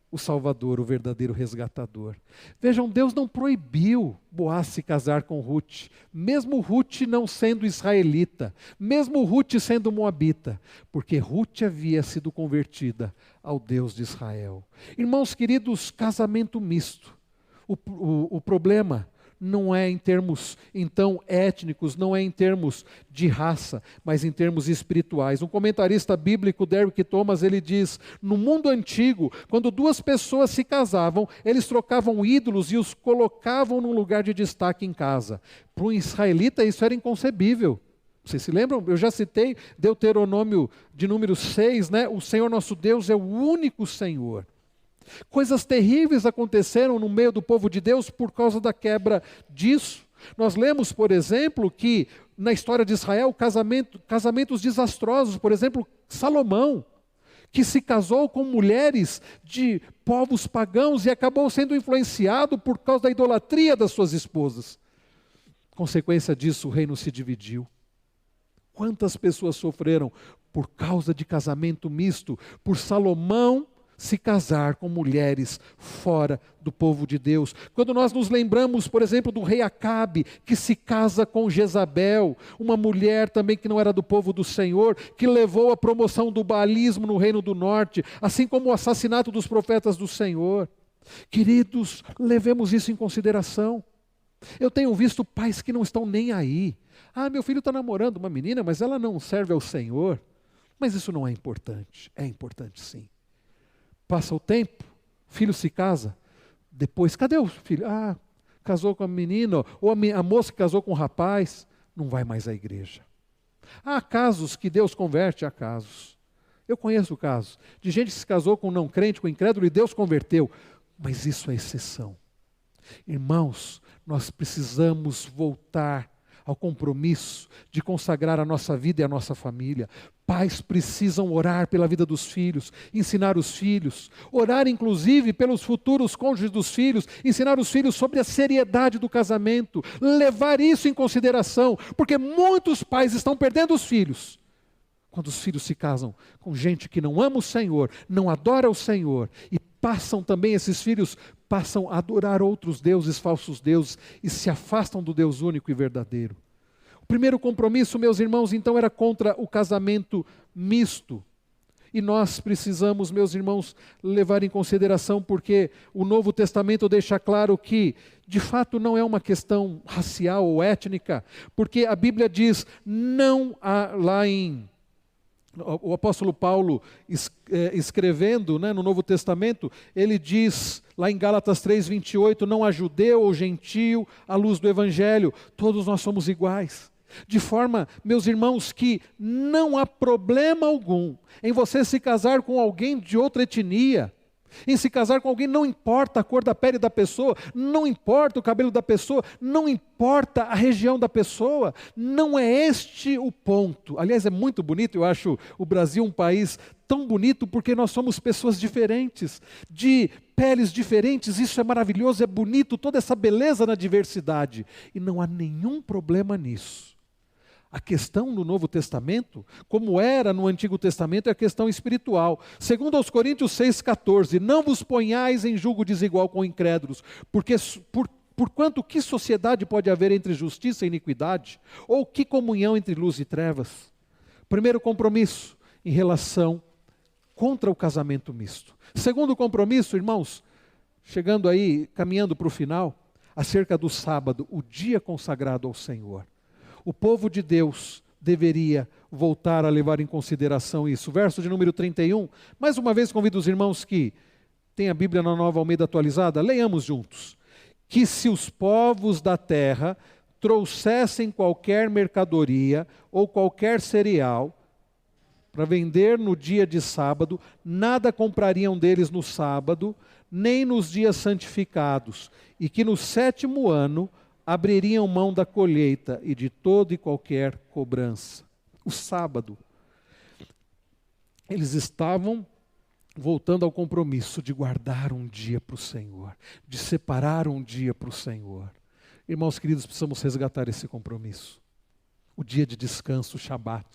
o Salvador, o verdadeiro resgatador. Vejam, Deus não proibiu Boaz se casar com Ruth, mesmo Ruth não sendo israelita, mesmo Ruth sendo moabita, porque Ruth havia sido convertida ao Deus de Israel. Irmãos queridos, casamento misto. O problema não é em termos, então, étnicos, não é em termos de raça, mas em termos espirituais. Um comentarista bíblico, Derek Thomas, ele diz: no mundo antigo, quando duas pessoas se casavam, eles trocavam ídolos e os colocavam num lugar de destaque em casa. Para um israelita isso era inconcebível. Vocês se lembram? Eu já citei Deuteronômio de número 6, né? O Senhor nosso Deus é o único Senhor. Coisas terríveis aconteceram no meio do povo de Deus por causa da quebra disso. Nós lemos, por exemplo, que na história de Israel, casamentos desastrosos. Por exemplo, Salomão, que se casou com mulheres de povos pagãos e acabou sendo influenciado por causa da idolatria das suas esposas. Consequência disso, o reino se dividiu. Quantas pessoas sofreram por causa de casamento misto, por Salomão se casar com mulheres fora do povo de Deus. Quando nós nos lembramos, por exemplo, do rei Acabe, que se casa com Jezabel, uma mulher também que não era do povo do Senhor, que levou à promoção do baalismo no reino do norte, assim como o assassinato dos profetas do Senhor. Queridos, levemos isso em consideração. Eu tenho visto pais que não estão nem aí. Meu filho está namorando uma menina, mas ela não serve ao Senhor. Mas isso não é importante. É importante sim. Passa o tempo, o filho se casa. Depois, cadê o filho? Casou com a menina, ou a moça que casou com o rapaz, não vai mais à igreja. Há casos que Deus converte a casos. Eu conheço casos de gente que se casou com um não crente, com um incrédulo, e Deus converteu. Mas isso é exceção. Irmãos, nós precisamos voltar ao compromisso de consagrar a nossa vida e a nossa família. Pais precisam orar pela vida dos filhos, ensinar os filhos, orar inclusive pelos futuros cônjuges dos filhos, ensinar os filhos sobre a seriedade do casamento, levar isso em consideração, porque muitos pais estão perdendo os filhos quando os filhos se casam com gente que não ama o Senhor, não adora o Senhor, e esses filhos passam a adorar outros deuses, falsos deuses, e se afastam do Deus único e verdadeiro. O primeiro compromisso, meus irmãos, então era contra o casamento misto. E nós precisamos, meus irmãos, levar em consideração, porque o Novo Testamento deixa claro que, de fato, não é uma questão racial ou étnica, porque a Bíblia diz, não há lá em... O apóstolo Paulo, escrevendo no Novo Testamento, ele diz, lá em Gálatas 3:28, não há judeu ou gentio, à luz do Evangelho, todos nós somos iguais. De forma, meus irmãos, que não há problema algum em você se casar com alguém de outra etnia, em se casar com alguém, não importa a cor da pele da pessoa, não importa o cabelo da pessoa, não importa a região da pessoa, não é este o ponto. Aliás, é muito bonito, eu acho o Brasil um país tão bonito porque nós somos pessoas diferentes, de peles diferentes, isso é maravilhoso, é bonito, toda essa beleza na diversidade, e não há nenhum problema nisso. A questão no Novo Testamento, como era no Antigo Testamento, é a questão espiritual. Segundo aos Coríntios 6,14, não vos ponhais em julgo desigual com incrédulos, porque porquanto que sociedade pode haver entre justiça e iniquidade? Ou que comunhão entre luz e trevas? Primeiro compromisso, em relação contra o casamento misto. Segundo compromisso, irmãos, chegando aí, caminhando para o final, acerca do sábado, o dia consagrado ao Senhor. O povo de Deus deveria voltar a levar em consideração isso. Verso de número 31, mais uma vez convido os irmãos que têm a Bíblia na Nova Almeida atualizada, leiamos juntos. Que se os povos da terra trouxessem qualquer mercadoria ou qualquer cereal para vender no dia de sábado, nada comprariam deles no sábado, nem nos dias santificados, e que no 7º ano abririam mão da colheita e de toda e qualquer cobrança. O sábado, eles estavam voltando ao compromisso de guardar um dia para o Senhor, de separar um dia para o Senhor. Irmãos queridos, precisamos resgatar esse compromisso. O dia de descanso, o Shabat.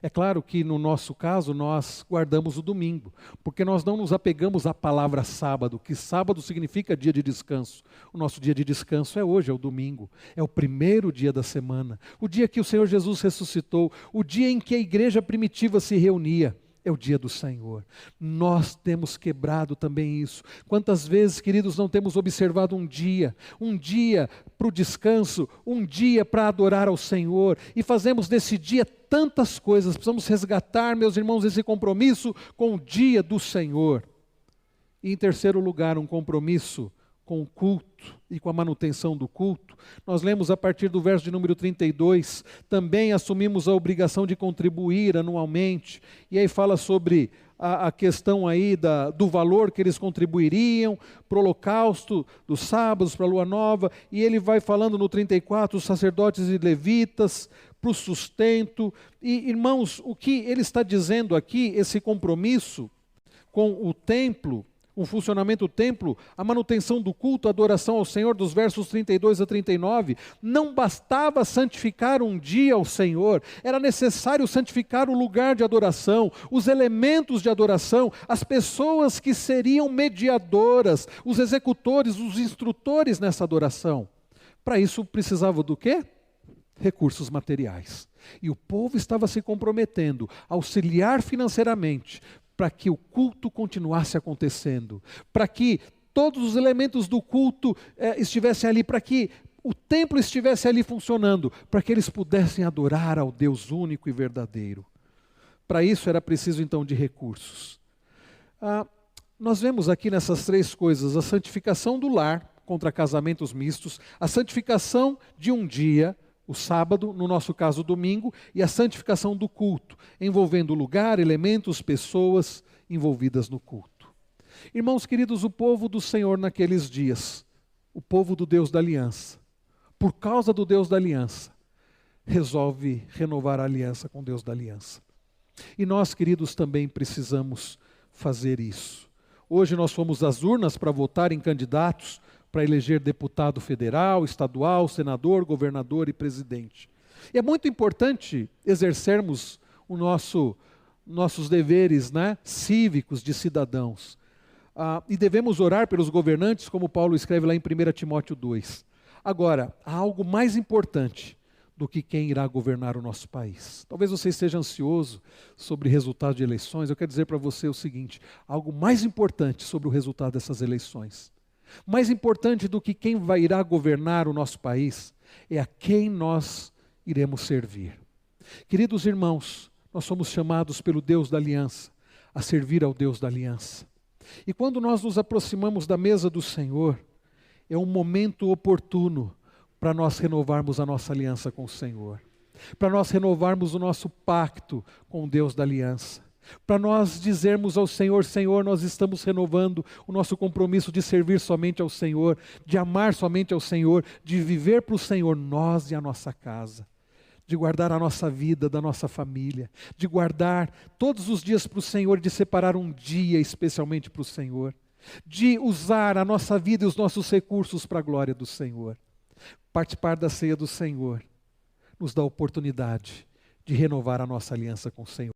É claro que no nosso caso nós guardamos o domingo, porque nós não nos apegamos à palavra sábado, que sábado significa dia de descanso. O nosso dia de descanso é hoje, é o domingo, é o primeiro dia da semana, o dia que o Senhor Jesus ressuscitou, o dia em que a igreja primitiva se reunia. É o dia do Senhor. Nós temos quebrado também isso. Quantas vezes, queridos, não temos observado um dia para o descanso, um dia para adorar ao Senhor, e fazemos desse dia tantas coisas. Precisamos resgatar, meus irmãos, esse compromisso com o dia do Senhor. E em terceiro lugar, um compromisso com o culto e com a manutenção do culto. Nós lemos a partir do verso de número 32, também assumimos a obrigação de contribuir anualmente, e aí fala sobre a questão aí do valor que eles contribuiriam para o holocausto, dos sábados, para a lua nova, e ele vai falando no 34, os sacerdotes e levitas, para o sustento. E irmãos, o que ele está dizendo aqui, esse compromisso com o templo, o funcionamento do templo, a manutenção do culto, a adoração ao Senhor, dos versos 32 a 39, não bastava santificar um dia ao Senhor, era necessário santificar o lugar de adoração, os elementos de adoração, as pessoas que seriam mediadoras, os executores, os instrutores nessa adoração. Para isso precisava do quê? Recursos materiais. E o povo estava se comprometendo a auxiliar financeiramente para que o culto continuasse acontecendo, para que todos os elementos do culto estivessem ali, para que o templo estivesse ali funcionando, para que eles pudessem adorar ao Deus único e verdadeiro. Para isso era preciso então de recursos. Nós vemos aqui nessas três coisas a santificação do lar contra casamentos mistos, a santificação de um dia, o sábado, no nosso caso o domingo, e a santificação do culto, envolvendo lugar, elementos, pessoas envolvidas no culto. Irmãos queridos, o povo do Senhor naqueles dias, o povo do Deus da aliança, por causa do Deus da aliança, resolve renovar a aliança com o Deus da aliança. E nós, queridos, também precisamos fazer isso. Hoje nós fomos às urnas para votar em candidatos para eleger deputado federal, estadual, senador, governador e presidente. E é muito importante exercermos nossos deveres, cívicos de cidadãos. E devemos orar pelos governantes, como Paulo escreve lá em 1 Timóteo 2. Agora, há algo mais importante do que quem irá governar o nosso país. Talvez você esteja ansioso sobre resultados de eleições. Eu quero dizer para você o seguinte: algo mais importante sobre o resultado dessas eleições, mais importante do que quem irá governar o nosso país, é a quem nós iremos servir. Queridos irmãos, nós somos chamados pelo Deus da aliança a servir ao Deus da aliança. E quando nós nos aproximamos da mesa do Senhor, é um momento oportuno para nós renovarmos a nossa aliança com o Senhor, para nós renovarmos o nosso pacto com o Deus da aliança, para nós dizermos ao Senhor: Senhor, nós estamos renovando o nosso compromisso de servir somente ao Senhor, de amar somente ao Senhor, de viver para o Senhor, nós e a nossa casa, de guardar a nossa vida da nossa família, de guardar todos os dias para o Senhor, de separar um dia especialmente para o Senhor, de usar a nossa vida e os nossos recursos para a glória do Senhor. Participar da ceia do Senhor nos dá a oportunidade de renovar a nossa aliança com o Senhor.